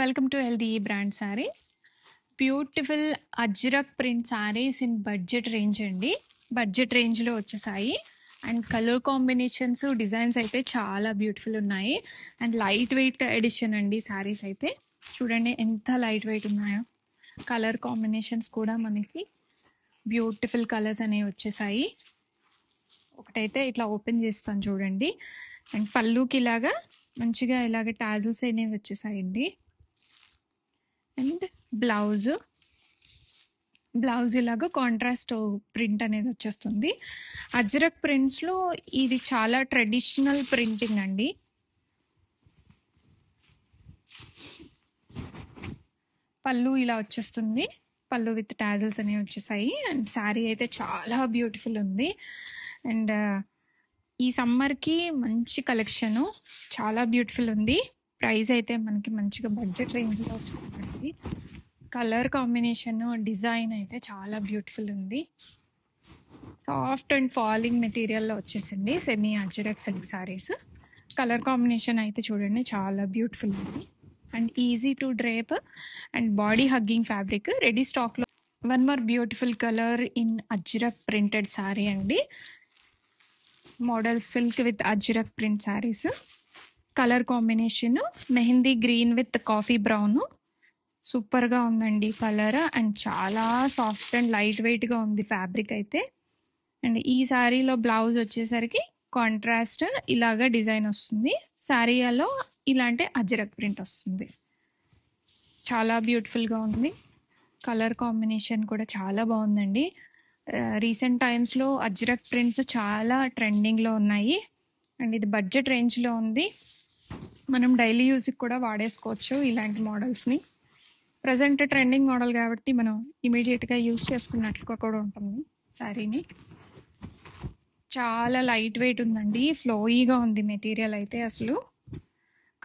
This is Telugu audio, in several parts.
Welcome to LDE brand sarees. Beautiful Ajrakh print saris in budget range అండి. బడ్జెట్ రేంజ్లో వచ్చేసాయి. అండ్ కలర్ కాంబినేషన్స్ డిజైన్స్ అయితే చాలా బ్యూటిఫుల్ ఉన్నాయి. అండ్ లైట్ వెయిట్ ఎడిషన్ అండి సారీస్ అయితే. చూడండి ఎంత లైట్ వెయిట్ ఉన్నాయో. కలర్ కాంబినేషన్స్ కూడా మనకి బ్యూటిఫుల్ కలర్స్ అనేవి వచ్చేసాయి. ఒకటైతే ఇట్లా ఓపెన్ చేస్తాను చూడండి. అండ్ పళ్ళుకి ఇలాగా మంచిగా ఇలాగ టాజిల్స్ అనేవి వచ్చేసాయండి. అండ్ బ్లౌజ్ ఇలాగ కాంట్రాస్ట్ ప్రింట్ అనేది వచ్చేస్తుంది. అజ్రక్ ప్రింట్స్లో ఇది చాలా ట్రెడిషనల్ ప్రింటింగ్ అండి. పళ్ళు ఇలా వచ్చేస్తుంది. పళ్ళు విత్ టాజిల్స్ అనేవి వచ్చేసాయి. అండ్ శారీ అయితే చాలా బ్యూటిఫుల్ ఉంది. అండ్ ఈ సమ్మర్కి మంచి కలెక్షను, చాలా బ్యూటిఫుల్ ఉంది. ప్రైస్ అయితే మనకి మంచిగా బడ్జెట్ రేంజ్లో వచ్చేసిందండి. కలర్ కాంబినేషన్ డిజైన్ అయితే చాలా బ్యూటిఫుల్ ఉంది. సాఫ్ట్ అండ్ ఫాలింగ్ మెటీరియల్లో వచ్చేసింది semi Ajrak silk saris. Colour combination అయితే చూడండి చాలా బ్యూటిఫుల్ ఉంది. And easy to drape and body hugging fabric ready స్టాక్లో. One more beautiful colour in Ajrak printed sari అండి. Model silk with ajrak print saris. Colour combination mehndi green with coffee brown. సూపర్గా ఉందండి కలర్. అండ్ చాలా సాఫ్ట్ అండ్ లైట్ వెయిట్గా ఉంది ఫ్యాబ్రిక్ అయితే. అండ్ ఈ శారీలో బ్లౌజ్ వచ్చేసరికి కాంట్రాస్ట్ ఇలాగ డిజైన్ వస్తుంది. శారీలో ఇలాంటి అజ్రక్ ప్రింట్ వస్తుంది. చాలా బ్యూటిఫుల్గా ఉంది. కలర్ కాంబినేషన్ కూడా చాలా బాగుందండి. రీసెంట్ టైమ్స్లో అజ్రక్ ప్రింట్స్ చాలా ట్రెండింగ్లో ఉన్నాయి. అండ్ ఇది బడ్జెట్ రేంజ్లో ఉంది. మనం డైలీ యూజ్కి కూడా వాడేసుకోవచ్చు ఇలాంటి మోడల్స్ని. ప్రజెంట్ ట్రెండింగ్ మోడల్ కాబట్టి మనం ఇమీడియట్గా యూజ్ చేసుకున్నట్లుగా కూడా ఉంటుంది శారీని. చాలా లైట్ వెయిట్ ఉందండి. ఫ్లోయీగా ఉంది మెటీరియల్ అయితే అసలు.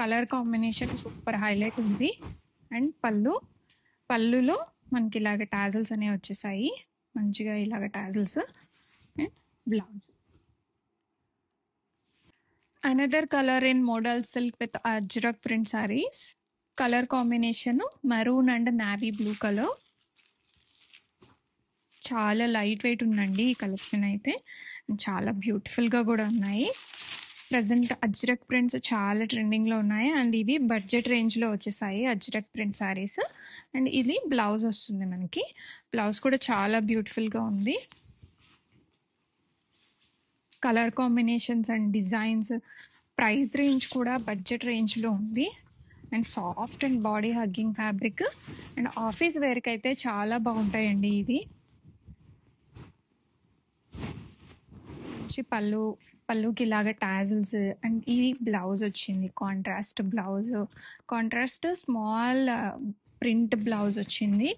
కలర్ కాంబినేషన్ సూపర్ హైలైట్ ఉంది. అండ్ పళ్ళులో మనకి ఇలాగ టాజిల్స్ అనేవి వచ్చేసాయి. మంచిగా ఇలాగ tassels. And blouse another colour in model silk with ajrak print saris. Colour combination maroon and navy blue colour. చాలా లైట్ వెయిట్ ఉందండి ఈ కలెక్షన్ అయితే. చాలా బ్యూటిఫుల్గా కూడా ఉన్నాయి. ప్రజెంట్ అజ్రక్ ప్రింట్స్ చాలా ట్రెండింగ్లో ఉన్నాయి. అండ్ ఇవి బడ్జెట్ రేంజ్లో వచ్చేసాయి అజ్రక్ ప్రింట్ సారీస్. అండ్ ఇది బ్లౌజ్ వస్తుంది మనకి. బ్లౌజ్ కూడా చాలా బ్యూటిఫుల్గా ఉంది. Colour combinations and designs, price range కూడా బడ్జెట్ రేంజ్లో ఉంది. And soft and body hugging fabric. And office వేర్కి అయితే చాలా బాగుంటాయండి ఇవి. పళ్ళుకి ఇలాగ టాజిల్స్. అండ్ ఈ బ్లౌజ్ వచ్చింది కాంట్రాస్ట్ స్మాల్ ప్రింట్ బ్లౌజ్ వచ్చింది.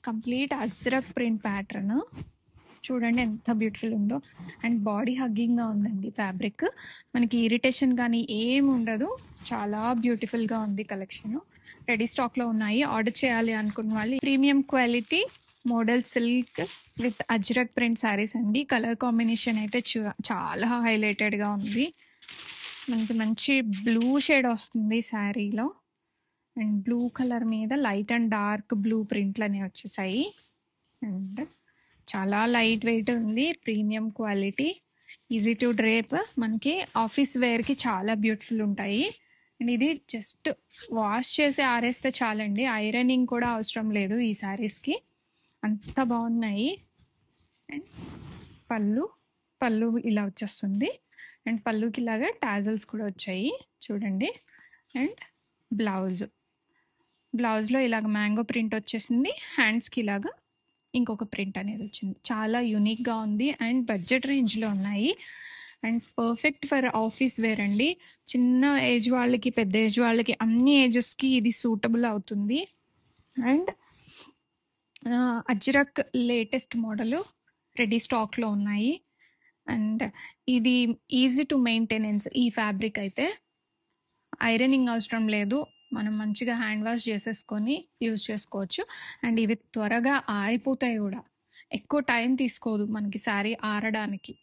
Complete ajrak print pattern. చూడండి ఎంత బ్యూటిఫుల్ ఉందో. అండ్ బాడీ హగ్గింగ్గా ఉందండి ఫ్యాబ్రిక్. మనకి ఇరిటేషన్ కానీ ఏమి ఉండదు. చాలా బ్యూటిఫుల్గా ఉంది కలెక్షన్. రెడీ స్టాక్లో ఉన్నాయి. ఆర్డర్ చేయాలి అనుకున్న వాళ్ళు premium quality model silk with ajrak print saris అండి. కలర్ కాంబినేషన్ అయితే చాలా హైలైటెడ్గా ఉంది. మనకి మంచి బ్లూ షేడ్ వస్తుంది శారీలో. అండ్ బ్లూ కలర్ మీద లైట్ అండ్ డార్క్ బ్లూ ప్రింట్లు అనేవి వచ్చేసాయి. అండ్ చాలా లైట్ వెయిట్ ఉంది. Premium quality, easy to drape. మనకి ఆఫీస్ వేర్కి చాలా బ్యూటిఫుల్ ఉంటాయి. అండ్ ఇది జస్ట్ వాష్ చేసి ఆరేస్తే చాలండి. ఐరనింగ్ కూడా అవసరం లేదు ఈ శారీస్కి. అంత బాగున్నాయి. అండ్ పళ్ళు ఇలా వచ్చేస్తుంది. అండ్ పళ్ళుకి ఇలాగా టాజల్స్ కూడా వచ్చాయి చూడండి. అండ్ బ్లౌజ్లో ఇలాగ మ్యాంగో ప్రింట్ వచ్చేసింది. హ్యాండ్స్కి ఇలాగా ఇంకొక ప్రింట్ అనేది వచ్చింది. చాలా యూనిక్గా ఉంది. అండ్ బడ్జెట్ రేంజ్లో ఉన్నాయి. And perfect for office wear అండి. చిన్న ఏజ్ వాళ్ళకి, పెద్ద ఏజ్ వాళ్ళకి, అన్ని ఏజెస్కి ఇది సూటబుల్ అవుతుంది. And ajrak latest model ready స్టాక్లో ఉన్నాయి. అండ్ ఇది ఈజీ టు మెయింటెనెన్స్. ఈ ఫ్యాబ్రిక్ అయితే ఐరనింగ్ అవసరం లేదు. మనం మంచిగా హ్యాండ్ వాష్ చేసేసుకొని యూజ్ చేసుకోవచ్చు. అండ్ ఇవి త్వరగా ఆరిపోతాయి కూడా. ఎక్కువ టైం తీసుకోదు మనకి శారీ ఆరడానికి.